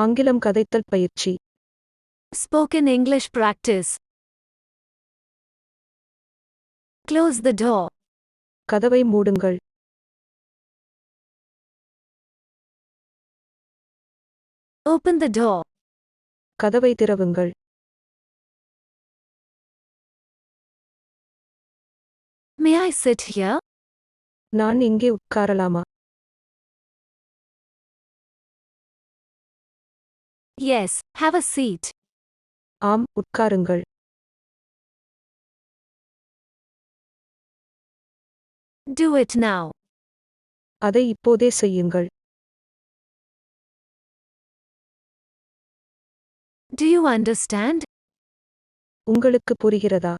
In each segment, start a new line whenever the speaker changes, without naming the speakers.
ஆங்கிலம் கதைத்தல் பயிற்சி.
Spoken English practice. Close the door.
கதவை மூடுங்கள்.
Open the door.
கதவை திறவுங்கள்.
May I sit here?
நான் இங்கே உட்காரலாமா?
Yes, have a seat.
ஆம், உட்காருங்கள்.
Do it now.
அதை இப்போதே செய்யுங்கள்.
Do you understand?
உங்களுக்கு புரிகிறதா?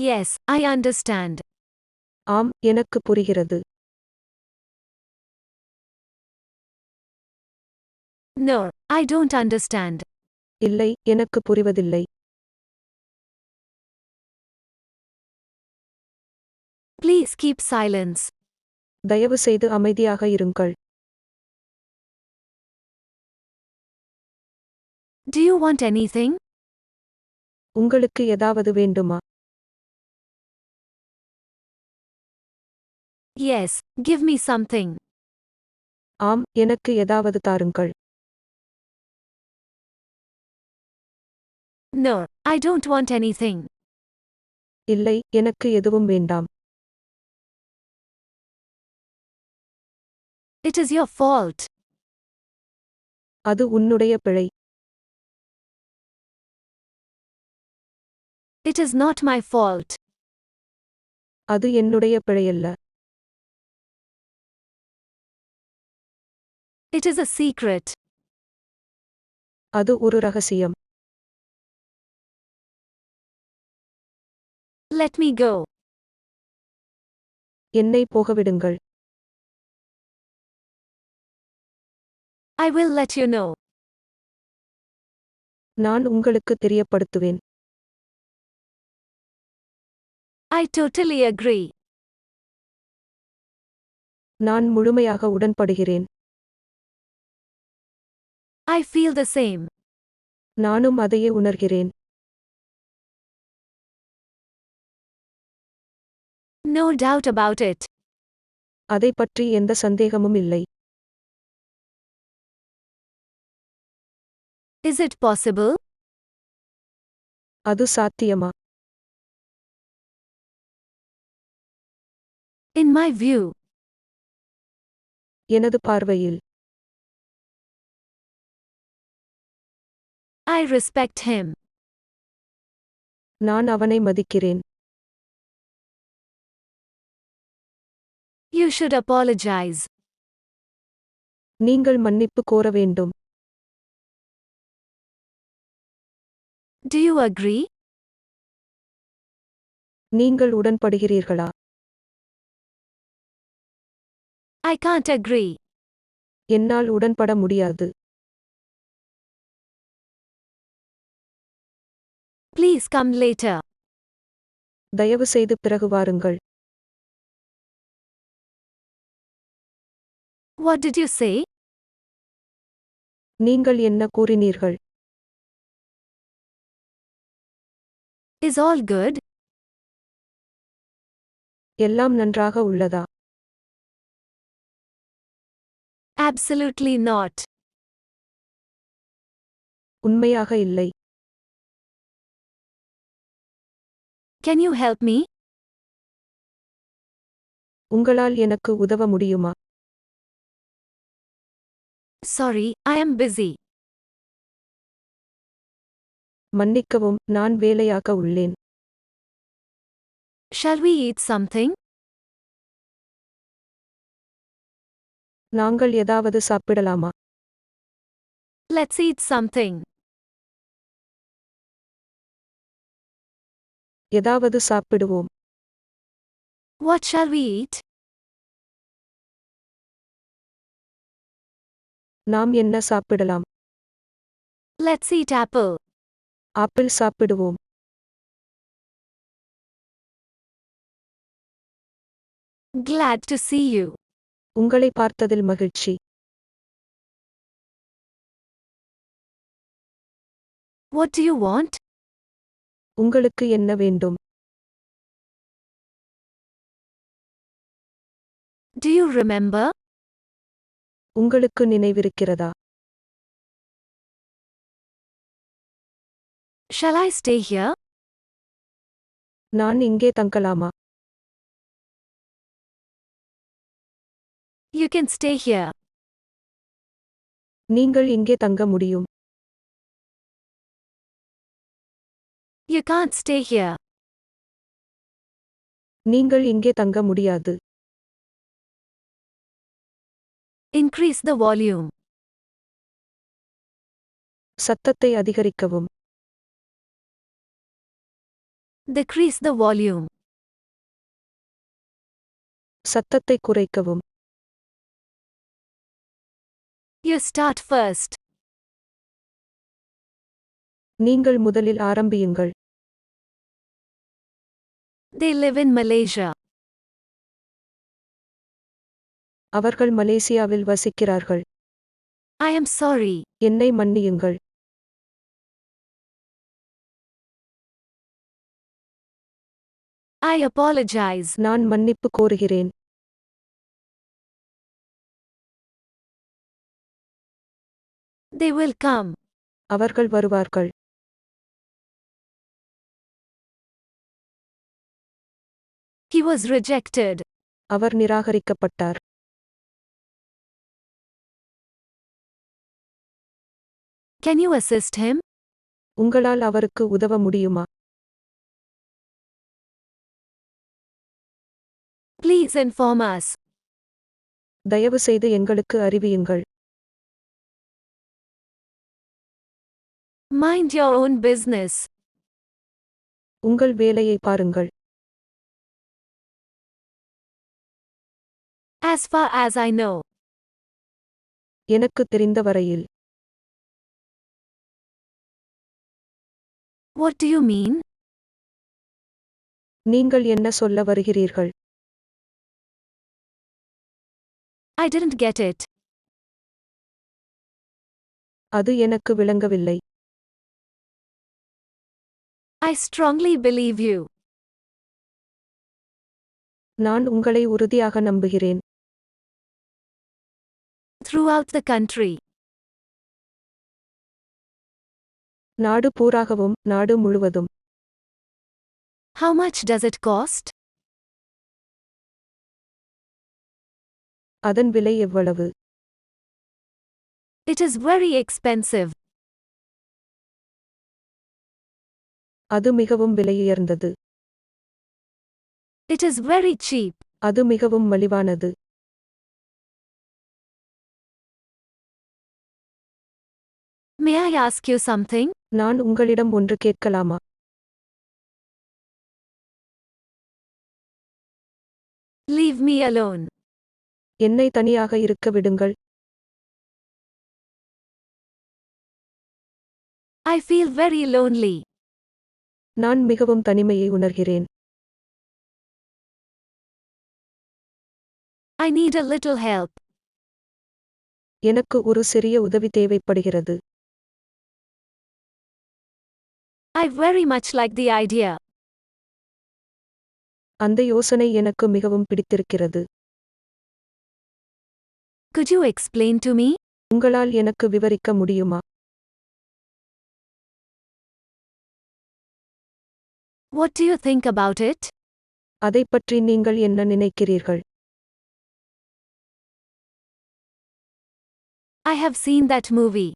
Yes, I understand.
ஆம், எனக்கு புரிகிறது.
No, I don't understand.
இல்லை, எனக்கு புரிவதில்லை.
Please keep silence.
தயவு செய்து அமைதியாக இருங்கள்.
Do you want anything?
உங்களுக்கு ஏதாவது வேண்டுமா?
Yes, give me something.
ஆம், எனக்கு ஏதாவது தாருங்கள்.
No, I don't want anything.
இல்லை, எனக்கு எதுவும் வேண்டாம்.
It is your fault.
அது உன்னுடைய பிழை.
It is not my fault.
அது என்னுடைய பிழையல்ல.
It is a secret.
அது ஒரு ரகசியம்.
Let me go.
என்னை போகவிடுங்கள்.
I will let you know.
நான் உங்களுக்கு தெரியப்படுத்துவேன்.
I totally agree.
நான் முழுமையாக உடன்படுகிறேன்.
I feel the same.
நானும் அதையே உணர்கிறேன்.
No doubt about it.
அதை பற்றி எந்த சந்தேகமும் இல்லை.
Is it possible?
அது சாத்தியமா?
In my view.
எனது பார்வையில்.
I respect him.
நான் அவனை மதிக்கிறேன்.
You should apologize.
நீங்கள் மன்னிப்பு கோர வேண்டும்.
Do you agree?
நீங்கள் உடன்படுகிறீர்களா?
I can't agree.
என்னால் உடன்பட முடியாது.
Please come later.
தயவு செய்து பிறகு வாருங்கள்.
What did you say?
நீங்கள் என்ன கூறினீர்கள்?
Is all good?
எல்லாம் நன்றாக உள்ளதா?
Absolutely not.
உண்மையாக இல்லை.
Can you help me?
உங்களால் எனக்கு உதவ முடியுமா?
Sorry, I am busy.
மன்னிக்கவும், நான் வேலையாக உள்ளேன்.
Shall we eat something?
நாங்கள் ஏதாவது சாப்பிடலாமா?
Let's eat something.
ஏதாவது சாப்பிடுவோம்.
What shall we eat?
நாம் என்ன சாப்பிடலாம்?
Let's eat apple.
ஆப்பிள் சாப்பிடுவோம்.
Glad to see you.
உங்களை பார்த்ததில் மகிழ்ச்சி.
What do you want?
உங்களுக்கு என்ன வேண்டும்?
Do you remember?
உங்களுக்கு நினைவிருக்கிறதா?
Shall I stay here?
நான் இங்கே தங்கலாமா?
You can stay here.
நீங்கள் இங்கே தங்க முடியும்.
You can't stay here.
நீங்கள் இங்கே தங்க முடியாது.
Increase the volume.
சத்தத்தை அதிகரிக்கவும்.
Decrease the volume.
சத்தத்தை குறைக்கவும்.
You start first.
நீங்கள் முதலில் ஆரம்பியுங்கள்.
They live in Malaysia.
அவர்கள் மலேசியாவில் வசிக்கிறார்கள்.
I am sorry.
என்னை மன்னியுங்கள்.
I apologize.
நான் மன்னிப்பு கோருகிறேன்.
They will come.
அவர்கள் வருவார்கள்.
He was rejected.
Our நிராகரிக்கப்பட்டார்.
Can you assist him?
உங்களால் அவருக்கு உதவ முடியுமா?
Please inform us.
தயவுசெய்து எங்களுக்கு அறிவியுங்கள்.
Mind your own business.
உங்கள் வேலையை பாருங்கள்.
As far as I know.
எனக்கு தெரிந்த வரையில்.
What do you mean?
நீங்கள் என்ன சொல்ல வருகிறீர்கள்?
I didn't get it.
அது எனக்கு விளங்கவில்லை.
I strongly believe you.
நான் உங்களை உறுதியாக நம்புகிறேன்.
Throughout the country.
நாடு பூராகவும், நாடு முழுவதும்.
How much does it cost?
அதன் விலை எவ்வளவு?
It is very expensive.
அது மிகவும் விலையுயர்ந்தது.
It is very cheap.
அது மிகவும் மலிவானது.
May I ask you something?
நான் உங்களிடம் ஒன்று கேட்கலாமா?
Leave me alone.
என்னை தனியாக இருக்க விடுங்கள்.
I feel very lonely.
நான் மிகவும் தனிமையை உணர்கிறேன்.
I need a little help.
எனக்கு ஒரு சிறிய உதவி தேவைப்படுகிறது.
I very much like the idea.
அந்த யோசனை எனக்கு மிகவும் பிடித்திருக்கிறது.
Could you explain to me?
உங்களால் எனக்கு விவரிக்க முடியுமா?
What do you think about it?
அதைப் பற்றி நீங்கள் என்ன நினைக்கிறீர்கள்?
I have seen that movie.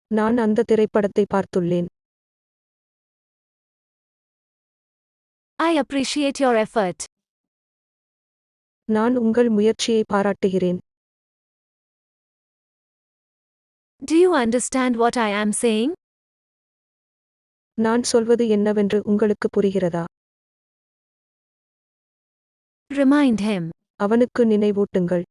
நான் அந்த திரைப்படத்தை பார்த்துள்ளேன்.
I appreciate your effort.
நான் உங்கள் முயற்சியை பாராட்டுகிறேன்.
Do you understand what I am saying?
நான் சொல்வது என்னவென்று உங்களுக்கு புரிகிறதா?
Remind him.
அவனுக்கு நினைவூட்டுங்கள்.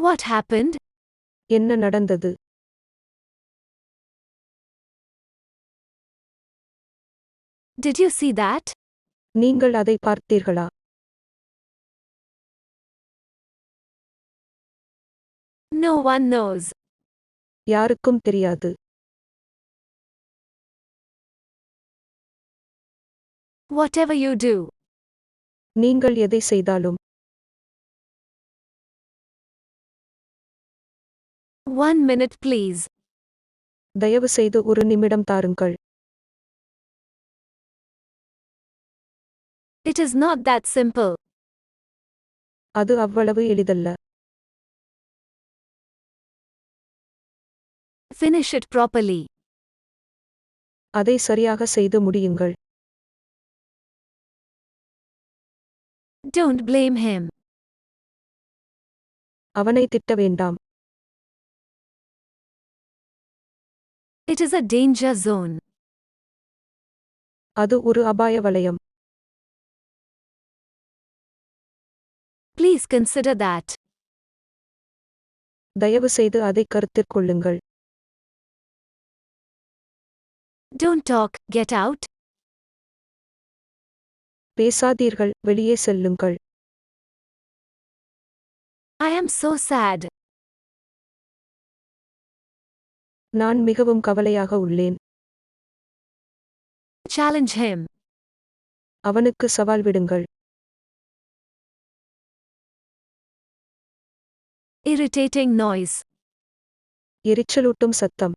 What happened?
என்ன நடந்தது?
Did you see that?
நீங்கள் அதை பார்த்தீர்களா?
No one knows.
யாருக்கும் தெரியாது.
Whatever you do.
நீங்கள் எதை செய்தாலும்.
1 minute please.
தயவுசெய்து ஒரு நிமிடம் தாருங்கள்.
It is not that simple.
அது அவ்வளவு எளிதல்ல.
Finish it properly.
அதை சரியாக செய்து முடியுங்கள்.
Don't blame him.
அவனை திட்ட வேண்டாம்.
It is a danger zone.
அது ஒரு அபாய வலயம்.
Please consider that.
தயவுசெய்து அதை கருத்தில் கொள்ளுங்கள்.
Don't talk, get out.
பேசாதீர்கள், வெளியே செல்லுங்கள்.
I am so sad.
நான் மிகவும் கவலையாக உள்ளேன்.
Challenge him.
அவனுக்கு சவால் விடுங்கள்.
Irritating noise.
எரிச்சலூட்டும் சத்தம்.